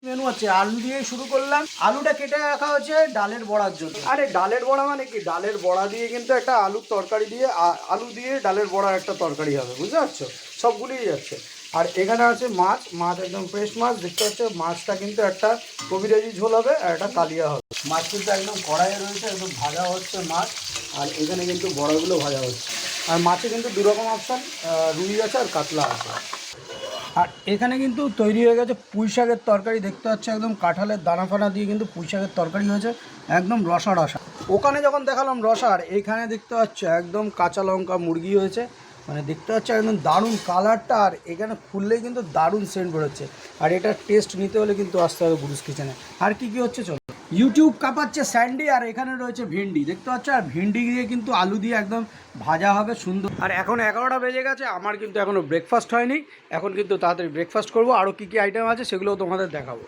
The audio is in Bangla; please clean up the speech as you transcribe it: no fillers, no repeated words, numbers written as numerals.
মেনু আছে, আলু দিয়ে শুরু করলাম। আলুটা কেটে রাখা হচ্ছে ডালের বড়ার জন্য। আরে ডালের বড়া মানে কি, ডালের বড়া দিয়ে কিন্তু একটা আলুর তরকারি দিয়ে আলু দিয়ে ডালের বড়ার একটা তরকারি হবে, বুঝতে পারছো? সবগুলোই যাচ্ছে। আর এখানে আছে মাছ, মাছ একদম ফ্রেশ মাছ দেখতে পাচ্ছ। মাছটা কিন্তু একটা কবিরাজি ঝোল হবে আর একটা কালিয়া হবে। মাছ কিন্তু একদম কড়াইয়ে রয়েছে, একদম ভাজা হচ্ছে মাছ। আর এখানে কিন্তু বড়াগুলো ভাজা হচ্ছে। আর মাছে কিন্তু দুরকম অপশান, রুই আছে আর কাতলা আছে। আর এখানে কিন্তু তৈরি হয়ে গেছে পুঁই শাকের তরকারি দেখতে পাচ্ছ, একদম কাঁঠালের দানা ফানা দিয়ে কিন্তু পুঁই শাকের তরকারি হয়েছে, একদম রসা রসা। ওখানে যখন দেখালাম রসার, এইখানে দেখতে পাচ্ছ একদম কাঁচা লঙ্কা মুরগি হয়েছে, মানে দেখতে পাচ্ছ একদম দারুণ কালারটা। আর এখানে খুললেই কিন্তু দারুণ সেন্ট বেরোচ্ছে। আর এটার টেস্ট নিতে হলে কিন্তু আসতে হবে গুরুস কিচেনে। আর কি কি হচ্ছে চলো। ইউটিউব কাঁপাচ্ছে স্যান্ডি, আর এখানে রয়েছে ভিন্ডি দেখতে পাচ্ছ। আর ভিন্ডি দিয়ে কিন্তু আলু দিয়ে একদম ভাজা হবে সুন্দর। আর এখন 11টা বেজে গেছে, আমার কিন্তু এখনও ব্রেকফাস্ট হয়নি। এখন কিন্তু তাড়াতাড়ি ব্রেকফাস্ট করবো। আরও কী কী আইটেম আছে সেগুলোও তোমাদের দেখাবো।